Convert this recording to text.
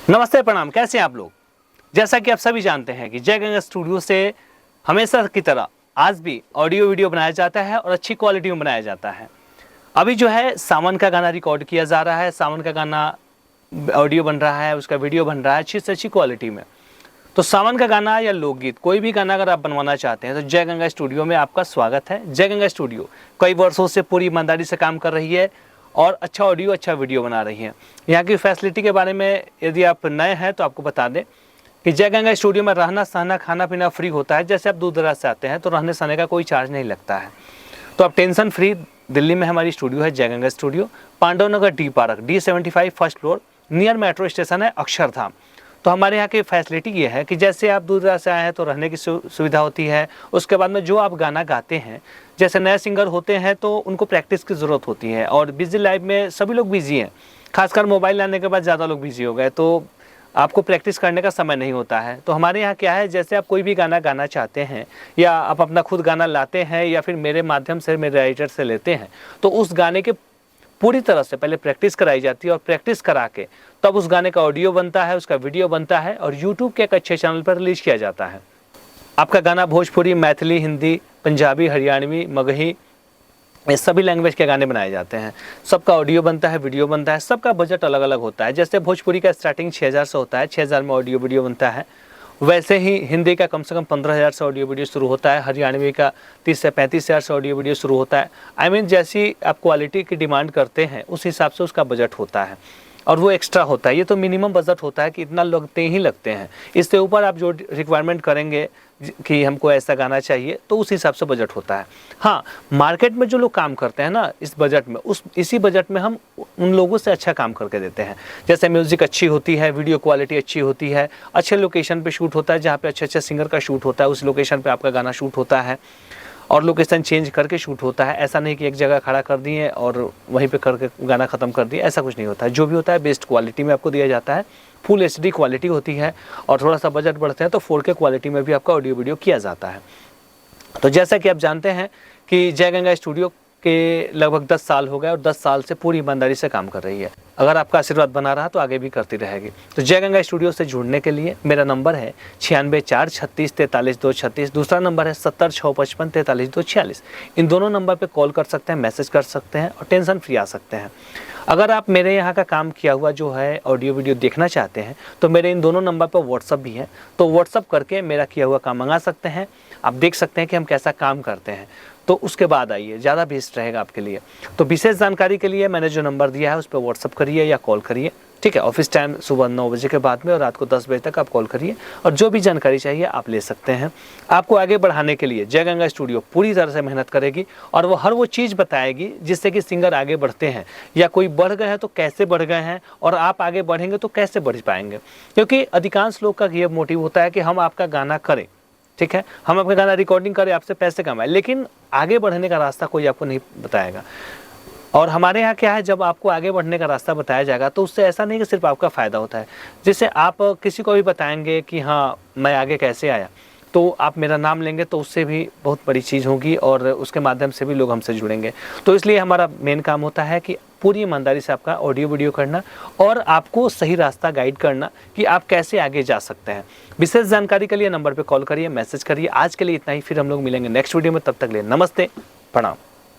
नमस्ते, प्रणाम। कैसे हैं आप लोग? जैसा कि आप सभी जानते हैं कि जय गंगा स्टूडियो से हमेशा की तरह आज भी ऑडियो वीडियो बनाया जाता है और अच्छी क्वालिटी में बनाया जाता है। अभी जो है सावन का गाना रिकॉर्ड किया जा रहा है, सावन का गाना ऑडियो बन रहा है, उसका वीडियो बन रहा है अच्छी से अच्छी क्वालिटी में। तो सावन का गाना या लोकगीत कोई भी गाना अगर आप बनवाना चाहते हैं तो जय गंगा स्टूडियो में आपका स्वागत है। जय गंगा स्टूडियो कई वर्षों से पूरी ईमानदारी से काम कर रही है और अच्छा ऑडियो अच्छा वीडियो बना रही है। यहाँ की फैसिलिटी के बारे में यदि आप नए हैं तो आपको बता दें कि जय गंगा स्टूडियो में रहना सहना खाना पीना फ्री होता है। जैसे आप दूर दराज से आते हैं तो रहने सहने का कोई चार्ज नहीं लगता है, तो आप टेंशन फ्री। दिल्ली में हमारी स्टूडियो है Jai Ganga studio, Pandav Nagar D park D75 first floor, near metro station है अक्षरधाम। तो हमारे यहाँ की फैसिलिटी ये है कि जैसे आप दूर दराज से आए हैं तो रहने की सुविधा होती है। उसके बाद में जो आप गाना गाते हैं, जैसे नए सिंगर होते हैं तो उनको प्रैक्टिस की ज़रूरत होती है और बिजी लाइफ में सभी लोग बिजी हैं, खासकर मोबाइल लाने के बाद ज़्यादा लोग बिजी हो गए तो आपको प्रैक्टिस करने का समय नहीं होता है। तो हमारे यहाँ क्या है, जैसे आप कोई भी गाना गाना चाहते हैं या आप अपना खुद गाना लाते हैं या फिर मेरे माध्यम से मेरे राइटर से लेते हैं तो उस गाने के पूरी तरह से पहले प्रैक्टिस कराई जाती है और प्रैक्टिस करा के तब उस गाने का ऑडियो बनता है, उसका वीडियो बनता है और यूट्यूब के एक अच्छे चैनल पर रिलीज किया जाता है। आपका गाना भोजपुरी, मैथिली, हिंदी, पंजाबी, हरियाणवी, मगही, ये सभी लैंग्वेज के गाने बनाए जाते हैं। सबका ऑडियो बनता है, वीडियो बनता है, सबका बजट अलग अलग होता है। जैसे भोजपुरी का स्टार्टिंग 6000 से होता है, 6000 में ऑडियो वीडियो बनता है। वैसे ही हिंदी का कम से कम 15000 से ऑडियो वीडियो शुरू होता है, हरियाणवी का 30 से 35000 से ऑडियो वीडियो शुरू होता है। I mean, जैसी आप क्वालिटी की डिमांड करते हैं उस हिसाब से उसका बजट होता है और वो एक्स्ट्रा होता है। ये तो मिनिमम बजट होता है कि इतना लगते ही लगते हैं। इससे ऊपर आप जो रिक्वायरमेंट करेंगे कि हमको ऐसा गाना चाहिए तो उस हिसाब से बजट होता है। हाँ, मार्केट में जो लोग काम करते हैं ना इस बजट में, इसी बजट में हम उन लोगों से अच्छा काम करके देते हैं। जैसे म्यूज़िक अच्छी होती है, वीडियो क्वालिटी अच्छी होती है, अच्छे लोकेशन पे शूट होता है, जहाँ पे अच्छे अच्छे सिंगर का शूट होता है उस लोकेशन पे आपका गाना शूट होता है और लोकेशन चेंज करके शूट होता है। ऐसा नहीं कि एक जगह खड़ा कर दिए और वहीं पे करके गाना ख़त्म कर दिए, ऐसा कुछ नहीं होता है। जो भी होता है बेस्ट क्वालिटी में आपको दिया जाता है। फुल HD क्वालिटी होती है और थोड़ा सा बजट बढ़ते हैं तो 4K क्वालिटी में भी आपका ऑडियो वीडियो किया जाता है। तो जैसा कि आप जानते हैं कि जय गंगा स्टूडियो के लगभग 10 साल हो गए और 10 साल से पूरी ईमानदारी से काम कर रही है। अगर आपका आशीर्वाद बना रहा तो आगे भी करती रहेगी। तो जय गंगा स्टूडियो से जुड़ने के लिए मेरा नंबर है 9643343236, दूसरा नंबर है 70655434246। इन दोनों नंबर पे कॉल कर सकते हैं, मैसेज कर सकते हैं और टेंशन फ्री आ सकते हैं। अगर आप मेरे यहाँ का काम किया हुआ जो है ऑडियो वीडियो देखना चाहते हैं तो मेरे इन दोनों नंबर पर व्हाट्सअप भी है, तो व्हाट्सअप करके मेरा किया हुआ काम मंगा सकते हैं। आप देख सकते हैं कि हम कैसा काम करते हैं, तो उसके बाद आइए, ज़्यादा बेस्ट रहेगा आपके लिए। तो विशेष जानकारी के लिए मैंने जो नंबर दिया है उस पर व्हाट्सअप करिए या कॉल करिए, ठीक है। ऑफिस टाइम सुबह 9 बजे के बाद में और रात को 10 बजे तक आप कॉल करिए और जो भी जानकारी चाहिए आप ले सकते हैं। आपको आगे बढ़ाने के लिए जय गंगा स्टूडियो पूरी तरह से मेहनत करेगी और वो हर वो चीज़ बताएगी जिससे कि सिंगर आगे बढ़ते हैं या कोई बढ़ गए हैं तो कैसे बढ़ गए हैं और आप आगे बढ़ेंगे तो कैसे बढ़ पाएंगे। क्योंकि अधिकांश लोग का ये मोटिव होता है कि हम आपका गाना करें, ठीक है, हम अपना गाना रिकॉर्डिंग करें, आपसे पैसे कमाएं, लेकिन आगे बढ़ने का रास्ता कोई आपको नहीं बताएगा। और हमारे यहाँ क्या है, जब आपको आगे बढ़ने का रास्ता बताया जाएगा तो उससे ऐसा नहीं कि सिर्फ आपका फ़ायदा होता है। जैसे आप किसी को भी बताएंगे कि हाँ मैं आगे कैसे आया, तो आप मेरा नाम लेंगे तो उससे भी बहुत बड़ी चीज़ होगी और उसके माध्यम से भी लोग हमसे जुड़ेंगे। तो इसलिए हमारा मेन काम होता है कि पूरी ईमानदारी से आपका ऑडियो वीडियो करना और आपको सही रास्ता गाइड करना कि आप कैसे आगे जा सकते हैं। विशेष जानकारी के लिए नंबर पर कॉल करिए, मैसेज करिए। आज के लिए इतना ही, फिर हम लोग मिलेंगे नेक्स्ट वीडियो में। तब तक के लिए नमस्ते, प्रणाम।